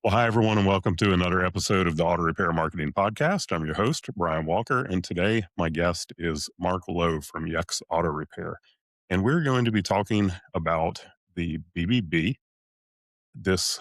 Well, hi, everyone, and welcome to another episode of the Auto Repair Marketing Podcast. I'm your host, Brian Walker, and today my guest is Mark Lowe from Yeck's Auto Repair. And we're going to be talking about the BBB. This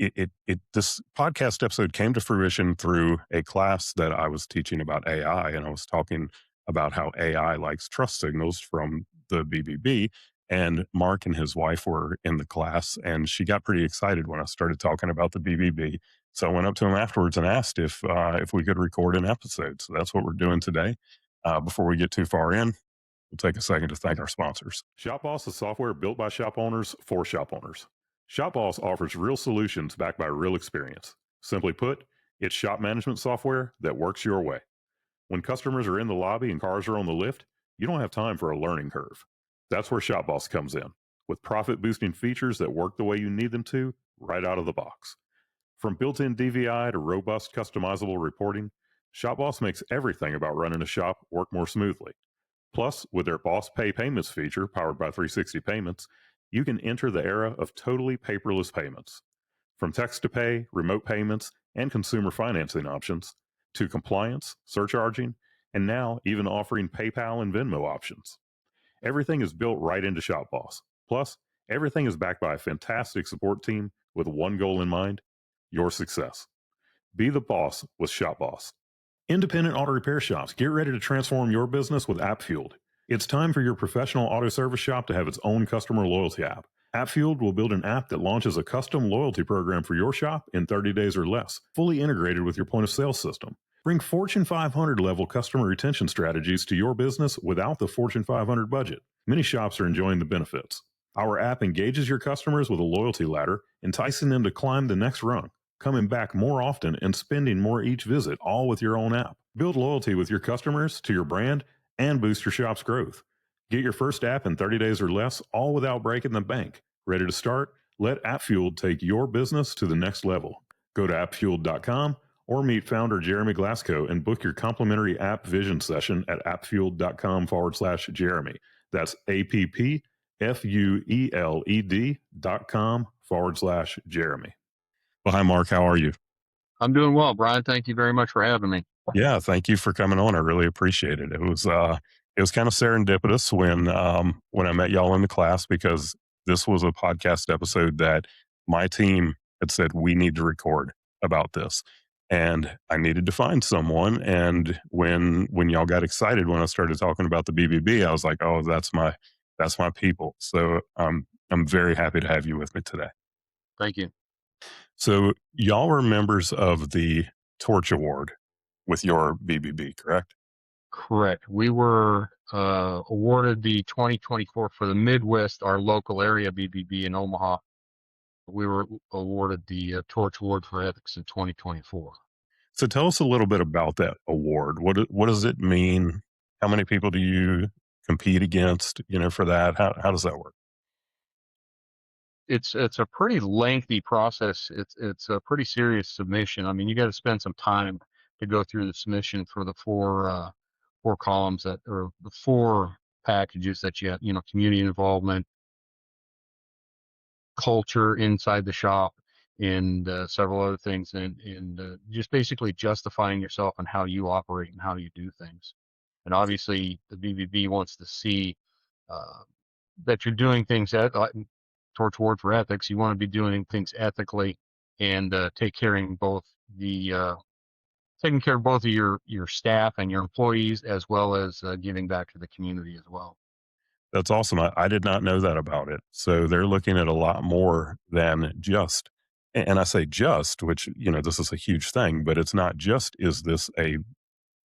podcast episode came to fruition through a class that I was teaching about AI, and I was talking about how AI likes trust signals from the BBB. And Mark and his wife were in the class, and she got pretty excited when I started talking about the BBB. So I went up to him afterwards and asked if we could record an episode. So that's what we're doing today. Before we get too far in, we'll take a second to thank our sponsors. ShopBoss is software built by shop owners for shop owners. ShopBoss offers real solutions backed by real experience. Simply put, it's shop management software that works your way. When customers are in the lobby and cars are on the lift, you don't have time for a learning curve. That's where ShopBoss comes in, with profit-boosting features that work the way you need them to right out of the box. From built-in DVI to robust customizable reporting, ShopBoss makes everything about running a shop work more smoothly. Plus, with their Boss Pay Payments feature powered by 360 Payments, you can enter the era of totally paperless payments. From text to pay, remote payments, and consumer financing options, to compliance, surcharging, and now even offering PayPal and Venmo options. Everything is built right into ShopBoss. Plus, everything is backed by a fantastic support team with one goal in mind: your success. Be the boss with ShopBoss. Independent auto repair shops, get ready to transform your business with AppFueled. It's time for your professional auto service shop to have its own customer loyalty app. AppFueled will build an app that launches a custom loyalty program for your shop in 30 days or less, fully integrated with your point of sale system. Bring Fortune 500 level customer retention strategies to your business without the Fortune 500 budget. Many shops are enjoying the benefits. Our app engages your customers with a loyalty ladder, enticing them to climb the next rung, coming back more often and spending more each visit, all with your own app. Build loyalty with your customers to your brand and boost your shop's growth. Get your first app in 30 days or less, all without breaking the bank. Ready to start? Let AppFueled take your business to the next level. Go to appfueled.com or meet founder Jeremy Glasgow and book your complimentary app vision session at appfueled.com/Jeremy. That's AppFueled.com/Jeremy. Well, hi, Mark. How are you? I'm doing well, Brian. Thank you very much for having me. Yeah, thank you for coming on. I really appreciate it. It was kind of serendipitous when I met y'all in the class, because this was a podcast episode that my team had said we need to record about this, and I needed to find someone. And when y'all got excited when I started talking about the BBB, I was like, oh, that's my people. So I'm very happy to have you with me today. Thank you. So y'all were members of the Torch Award with your BBB, correct? Correct. We were awarded the 2024 for the Midwest, our local area BBB in Omaha. We were awarded the Torch Award for Ethics in 2024. So tell us a little bit about that award. What does it mean? How many people do you compete against, for that? How does that work? It's a pretty lengthy process. It's a pretty serious submission. I mean, you got to spend some time to go through the submission for the four columns that, or the four packages that you have. Community involvement, culture inside the shop, and several other things, and just basically justifying yourself and how you operate and how you do things. And obviously, the BBB wants to see that you're doing things Torch Award for Ethics. You want to be doing things ethically and taking care of both of your staff and your employees, as well as giving back to the community as well. That's awesome. I did not know that about it. So they're looking at a lot more than just, and I say just, which, this is a huge thing, but it's not just, is this a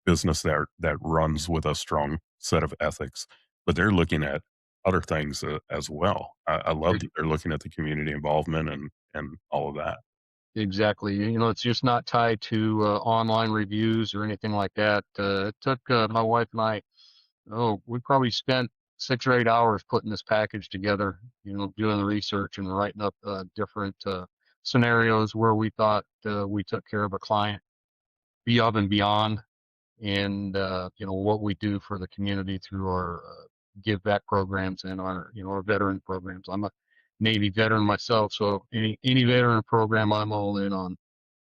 business that runs with a strong set of ethics, but they're looking at other things as well. I love that they're looking at the community involvement and all of that. Exactly. It's just not tied to online reviews or anything like that. It took my wife and I, we probably spent 6 or 8 hours putting this package together, doing the research and writing up different scenarios where we thought we took care of a client above and beyond, and what we do for the community through our give back programs and our veteran programs. I'm a Navy veteran myself, so any veteran program I'm all in on.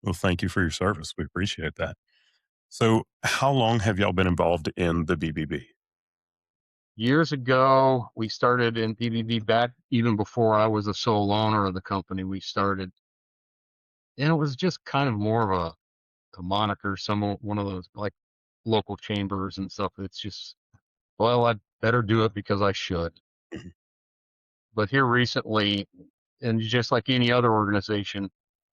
Well, thank you for your service. We appreciate that. So, how long have y'all been involved in the BBB? Years ago, we started in BBB back even before I was the sole owner of the company. We started, and it was just kind of more of a moniker, one of those like local chambers and stuff. It's just, well, I better do it because I should. Mhm. But here recently, and just like any other organization,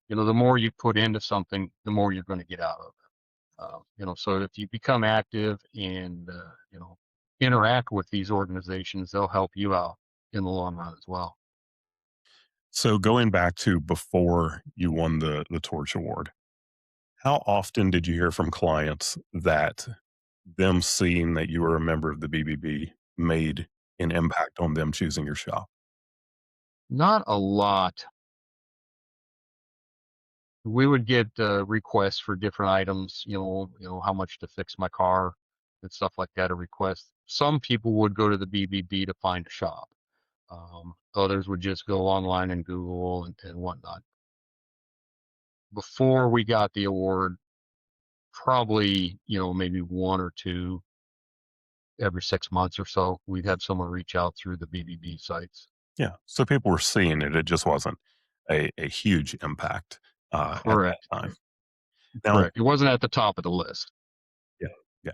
the more you put into something, the more you're going to get out of it. So if you become active and interact with these organizations, they'll help you out in the long run as well. So, going back to before you won the Torch Award, how often did you hear from clients that them seeing that you were a member of the BBB made an impact on them choosing your shop? Not a lot. We would get requests for different items, how much to fix my car and stuff like that. A request. Some people would go to the BBB to find a shop. Others would just go online and Google and whatnot. Before we got the award, probably, maybe one or two every 6 months or so, we'd have someone reach out through the BBB sites. Yeah. So people were seeing it. It just wasn't a huge impact at that Correct. time. Now, Correct. It wasn't at the top of the list. yeah, yeah.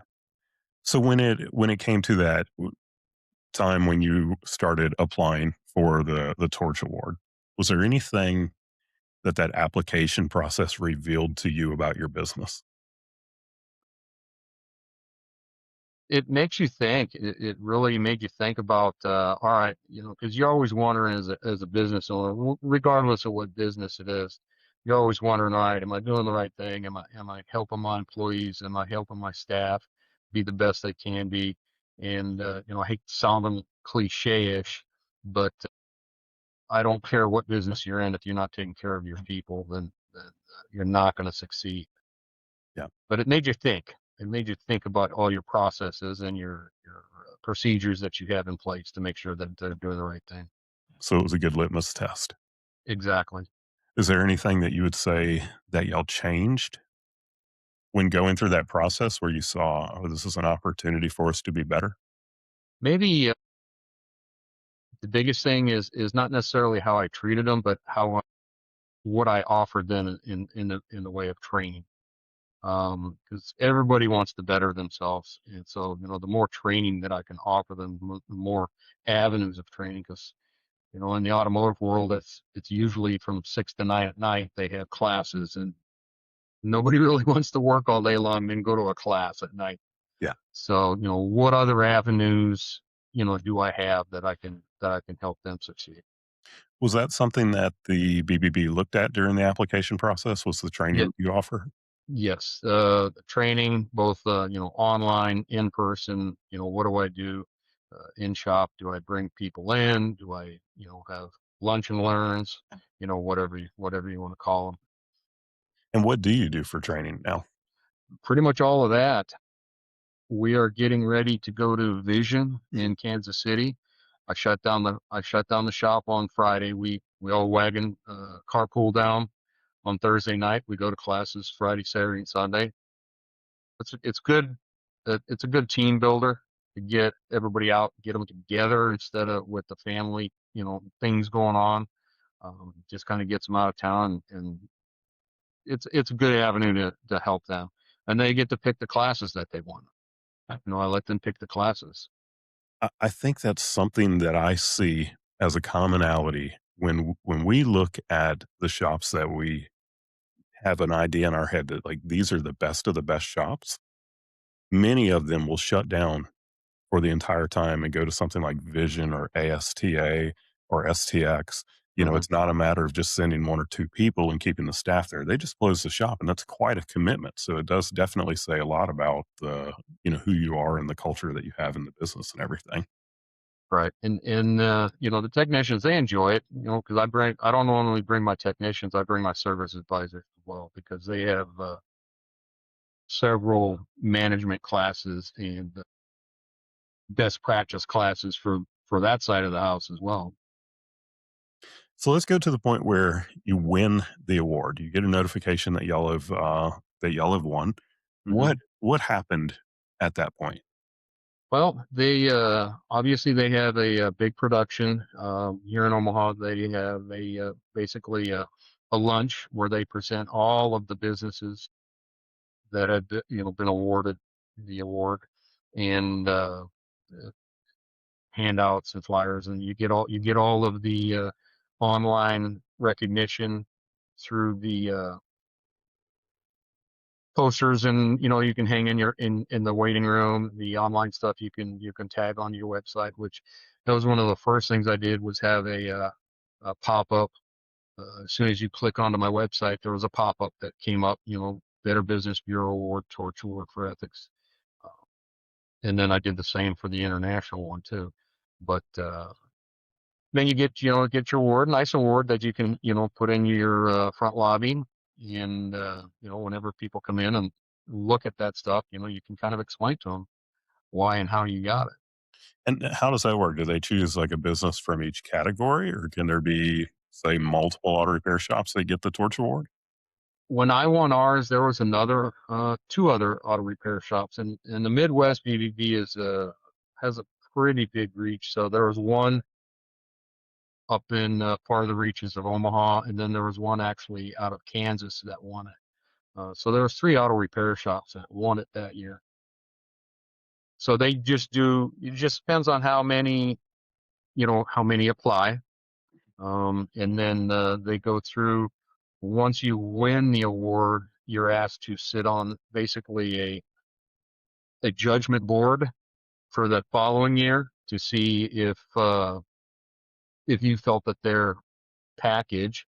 So when it came to that time when you started applying for the Torch Award, was there anything that application process revealed to you about your business? It makes you think. It really made you think about, all right, because you're always wondering as a business owner, regardless of what business it is, you're always wondering, all right, am I doing the right thing? Am I helping my employees? Am I helping my staff be the best they can be? And I hate sounding cliche-ish, but I don't care what business you're in. If you're not taking care of your people, then you're not going to succeed. Yeah. But it made you think. It made you think about all your processes and your procedures that you have in place to make sure that they're doing the right thing. So it was a good litmus test. Exactly. Is there anything that you would say that y'all changed when going through that process where you saw, oh, this is an opportunity for us to be better? Maybe the biggest thing is not necessarily how I treated them, but what I offered them in the way of training. Because everybody wants to better themselves, and so the more training that I can offer them, the more avenues of training. Because in the automotive world, it's usually from 6 to 9 at night. They have classes, and nobody really wants to work all day long and then go to a class at night. Yeah. So, what other avenues, do I have that I can help them succeed? Was that something that the BBB looked at during the application process? Was the training Yeah, that you offer? yes. The training, both online, in person. What do I do in shop? Do I bring people in? Do I have lunch and learns? Whatever you want to call them. And what do you do for training now? Pretty much all of that. We are getting ready to go to Vision Mhm. in Kansas City. I shut down the shop on Friday. We all wagon carpool down on Thursday night. We go to classes Friday, Saturday, and Sunday. It's good. It's a good team builder to get everybody out, get them together instead of with the family, things going on. Just kind of gets them out of town, and it's a good avenue to help them. And they get to pick the classes that they want. I let them pick the classes. I think that's something that I see as a commonality when we look at the shops that we have an idea in our head that like these are the best of the best shops. Many of them will shut down for the entire time and go to something like Vision or ASTA or STX. Mhm. It's not a matter of just sending one or two people and keeping the staff there. They just close the shop, and that's quite a commitment. So it does definitely say a lot about who you are and the culture that you have in the business and everything. Right. And the technicians, they enjoy it, because I don't normally bring my technicians, I bring my service advisors as well because they have several management classes and best practice classes for that side of the house as well. So let's go to the point where you win the award. You get a notification that y'all have won. Hmm. What happened at that point? Well, they obviously they have a big production here in Omaha. They have a basically a lunch where they present all of the businesses that had been awarded the award, and uh, handouts and flyers, and you get all of the online recognition through the posters, and you can hang in your in the waiting room. The online stuff you can tag on your website, which that was one of the first things I did, was have a pop-up. As soon as you click onto my website, there was a pop-up that came up, Better Business Bureau Award, Torch Award for Ethics. uh, and then I did the same for the international one too. But then you get your award, nice award that you can put in your front lobby, and whenever people come in and look at that stuff, you can kind of explain to them why and how you got it. And how does that work? Do they choose like a business from each category, or can there be, say, multiple auto repair shops that get the Torch Award? When I won ours, there was two other auto repair shops, and in the Midwest. BBB has a pretty big reach, so there was one up in far the reaches of Omaha, and then there was one actually out of Kansas that won it. So there was three auto repair shops that won it that year. So they just do. It just depends on how many apply, and then they go through. Once you win the award, you're asked to sit on basically a judgment board for the following year to see if you felt that their package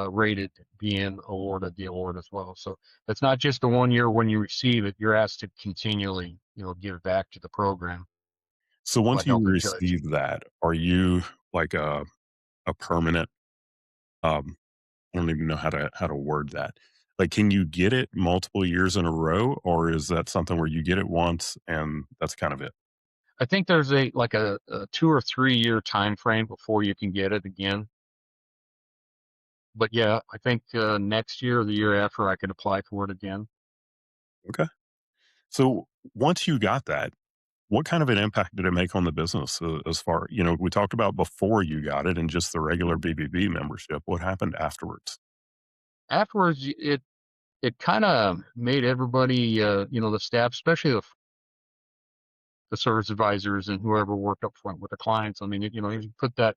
rated being awarded the award as well. So it's not just the 1 year when you receive it. You're asked to continually, give back to the program So by once you helping judge. receive that, are you like a permanent, um, I don't even know how to word that. Like, can you get it multiple years in a row, or is that something where you get it once and that's kind of it? I think there's a 2 or 3 year time frame before you can get it again. But yeah, I think next year or the year after I could apply for it again. Okay. So once you got that, what kind of an impact did it make on the business, as far, we talked about before you got it and just the regular BBB membership. What happened afterwards? Afterwards, it kind of made everybody, the staff, especially the service advisors and whoever worked up front with the clients. I mean, you put that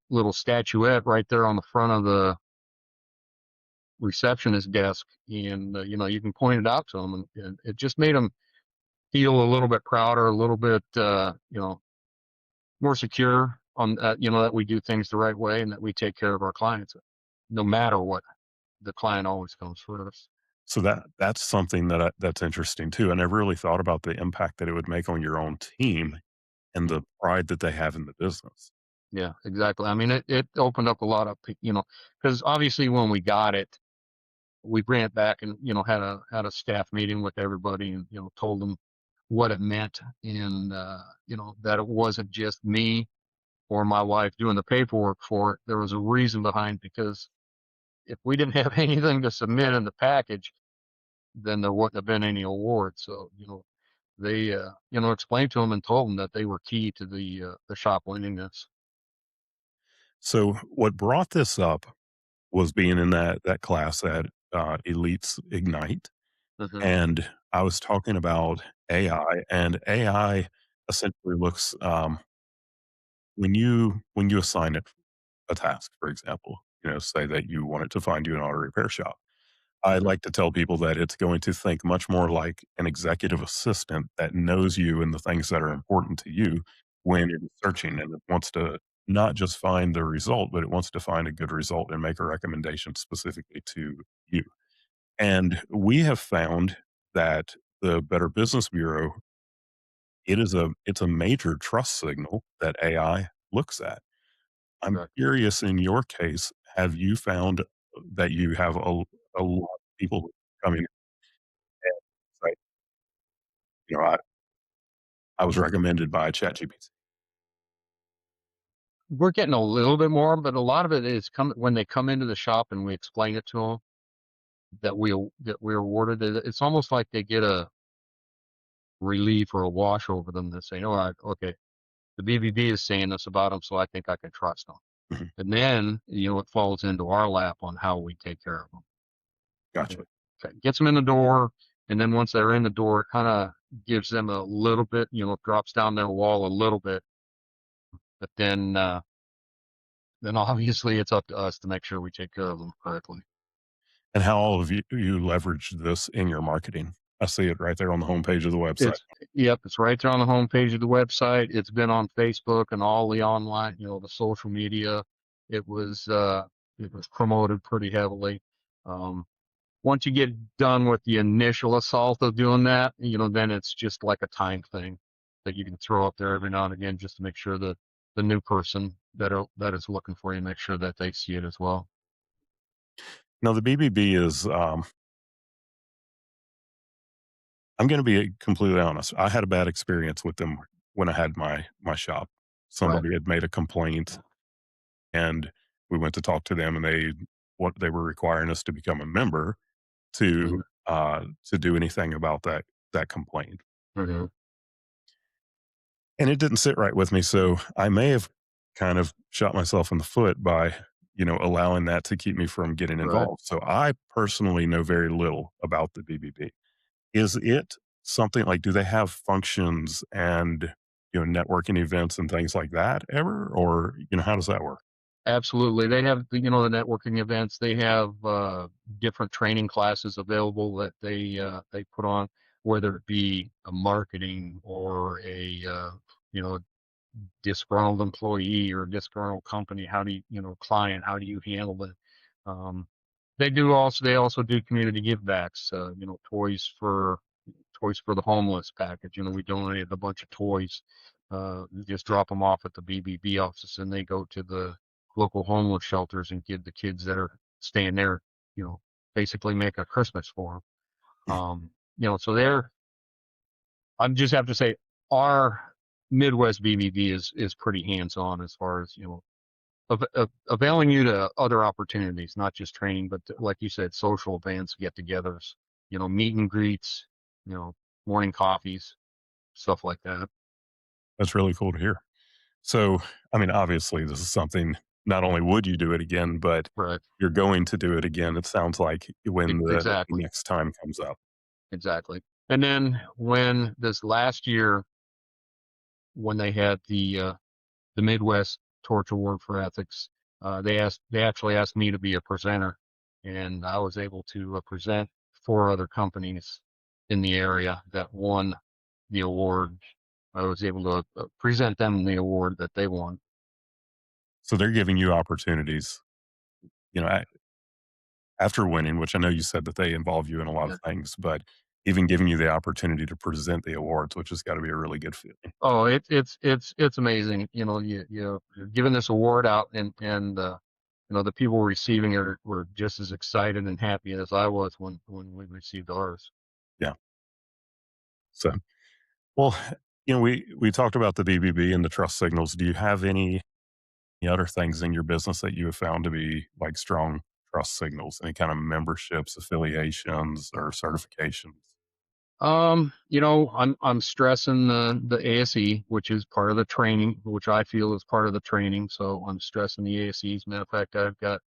little statuette right there on the front of the receptionist desk, and you can point it out to them, and it just made them feel a little bit prouder, a little bit more secure on that we do things the right way and that we take care of our clients, no matter what. The client always comes first. So that's something that's interesting too. I never really thought about the impact that it would make on your own team and the pride that they have in the business. Yeah, exactly. I mean, it opened up a lot of, because obviously when we got it, we ran it back and had a staff meeting with everybody, and told them what it meant, and that it wasn't just me or my wife doing the paperwork for it. There was a reason behind, because if we didn't have anything to submit in the package, then there wouldn't have been any award. So they explained to them and told them that they were key to the shop winning this. So what brought this up was being in that class at Elites Ignite, Hmm. and I was talking about AI, and AI essentially looks, when you assign it a task, for example, say that you want it to find you an auto repair shop. I Hmm. like to tell people that it's going to think much more like an executive assistant that knows you and the things that are important to you when it is searching, and it wants to not just find the result, but it wants to find a good result and make a recommendation specifically to you. And we have found that the Better Business Bureau, it's a major trust signal that AI looks at. I'm Correct. curious, in your case, have you found that you have a lot of people coming and say, I was recommended by ChatGPT. we're getting a little bit more, but a lot of it is when they come into the shop and we explain it to them that we're awarded. It's almost like they get a relief or a wash over them that say, "Oh, okay, the BBB is saying this about them, so I think I can trust them." Mhm. And then it falls into our lap on how we take care of them. Gotcha. It gets them in the door, and then once they're in the door, it kind of gives them a little bit, drops down their wall a little bit. But then obviously it's up to us to make sure we take care of them correctly. And how all of you leverage this in your marketing? I see it right there on the homepage of the website. It's Yep, it's right there on the homepage of the website. It's been on Facebook and all the online, the social media. It was uh it was promoted pretty heavily. Um, Once you get done with the initial assault of doing that, then it's just like a time thing that you can throw up there every now and again just to make sure that the new person that is looking for you, make sure that they see it as well. Now the BBB is, I'm gonna be completely honest, I had a bad experience with them when I had my shop. Right. Somebody had made a complaint, and we went to talk to them, and they were requiring us to become a member Mhm. to do anything about that complaint. Mhm. And it didn't sit right with me, so I may have kind of shot myself in the foot by, allowing that to keep me from getting Right. involved. So I personally know very little about the BBB. Is it something like, do they have functions and, networking events and things like that ever? Or, how does that work? Absolutely. They have the networking events. They have different training classes available that they put on, whether it be a marketing or a you know disgruntled employee or a disgruntled company. How do client? How do you handle it? Um, they also do community give backs. Toys for the homeless package. We donated a bunch of toys. Just drop them off at the BBB office, and they go to the local homeless shelters and give the kids that are staying there. Basically make a Christmas for them. So they're. I just have to say, our Midwest BBB is pretty hands on as far as availing you to other opportunities, not just training, but like you said, social events, get-togethers, meet and greets, you know, morning coffees, stuff like that. That's really cool to hear. So, I mean, obviously, this is something, not only would you do it again, but Right. you're going to do it again, it sounds like, when the Exactly. next time comes up. Exactly. And then when this last year, when they had the Midwest Torch Award for Ethics, they actually asked me to be a presenter, and I was able to present four other companies in the area that won the award. I was able to present them the award that they won. So they're giving you opportunities, you know, after winning, which I know you said that they involve you in a lot Yeah. of things, but even giving you the opportunity to present the awards, which has gotta be a really good feeling. Oh, it's amazing. You're giving this award out, and the people receiving it were just as excited and happy as I was when we received ours. Yeah. So, well, we talked about the BBB and the trust signals. Do you have any other things in your business that you have found to be like strong trust signals? Any kind of memberships, affiliations, or certifications? I'm stressing the ASE, which is part of the training, which I feel is part of the training. So I'm stressing the ASEs. Matter of fact, I've got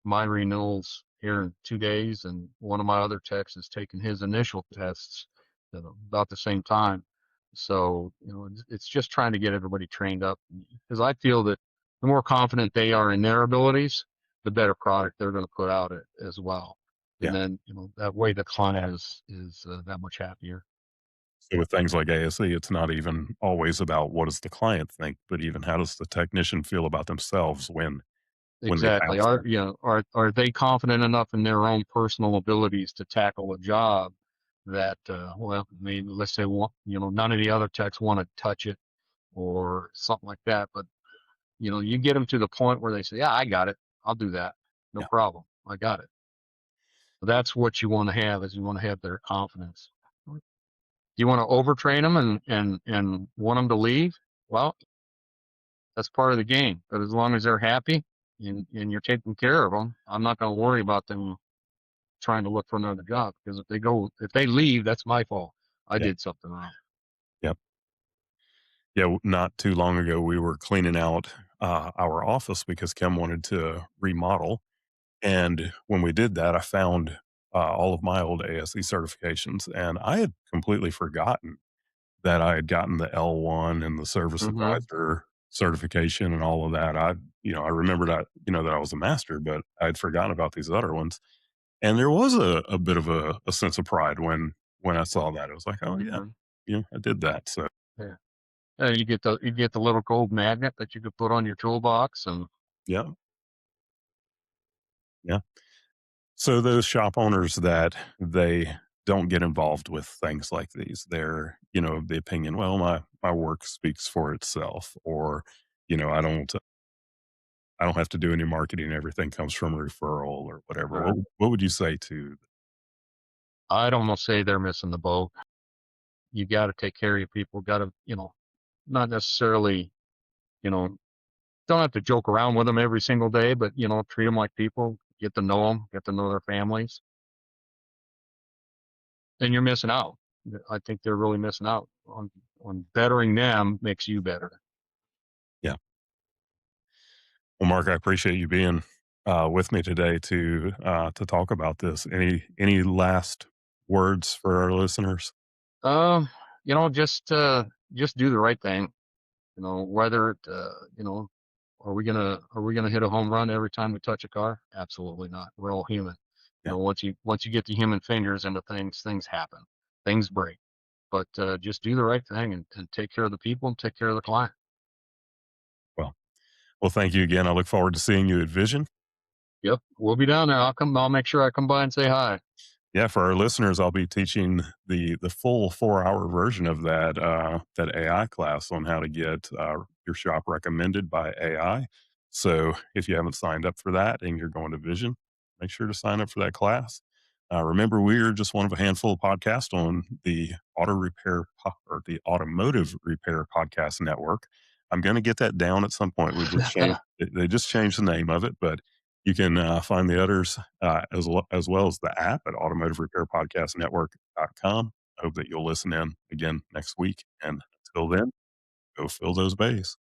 my renewals here in 2 days, and one of my other techs is taking his initial tests at about the same time. So, it's just trying to get everybody trained up because I feel that the more confident they are in their abilities, the better product they're going to put out as well. And Yeah. then, that way the client is that much happier. So with things like ASE, it's not even always about what does the client think, but even how does the technician feel about themselves when they Exactly. pass Are that. you know are they confident enough in their own personal abilities to tackle a job that well, I mean, let's say none of the other techs want to touch it or something like that, but you get them to the point where they say, "Yeah, I got it. I'll do that. No Yeah. problem. I got it." That's what you want to have is you want to have their confidence. You want to overtrain them and want them to leave? Well, That's part of the game. But as long as they're happy and you're taking care of them, I'm not going to worry about them trying to look for another job, because if they leave, that's my fault. I Yeah. did something wrong. Yep. Yeah. Not too long ago, we were cleaning out our office because Kim wanted to remodel. And when we did that, I found all of my old ASE certifications, and I had completely forgotten that I had gotten the L1 and the service Hmm. advisor certification and all of that. I remembered that I was a master, but I'd forgotten about these other ones. And there was a bit of a sense of pride when I saw that. It was like, oh yeah, Hmm. I did that. So Yeah. You get the little gold magnet that you could put on your toolbox, and yeah, yeah. So those shop owners that they don't get involved with things like these, they're, of the opinion, well, my work speaks for itself, or, I don't have to do any marketing. Everything comes from a referral or whatever. uh, What would you say to? I'd almost say they're missing the boat. You got to take care of your people. Got to, not necessarily, you know, don't have to joke around with them every single day, but treat them like people. Get to know them. Get to know their families. And you're missing out. I think they're really missing out on bettering them. Makes you better. Yeah. Well, Mark, I appreciate you being with me today to talk about this. Any last words for our listeners? Um, just do the right thing. Whether are we gonna hit a home run every time we touch a car? Absolutely not. We're all human. Yeah. Once you get the human fingers into things, things happen, things break. But just do the right thing, and take care of the people and take care of the client. Well, thank you again. I look forward to seeing you at Vision. Yep, we'll be down there. I'll make sure I come by and say hi. Yeah, for our listeners, I'll be teaching the full 4-hour version of that AI class on how to get your shop recommended by AI. So if you haven't signed up for that and you're going to Vision, make sure to sign up for that class. Remember, we're just one of a handful of podcasts on the or the Automotive Repair Podcast Network. I'm going to get that down at some point. They just changed the name of it, but you can find the others as well as the app at automotiverepairpodcastnetwork.com. I hope that you'll listen in again next week. And until then, go fill those bays.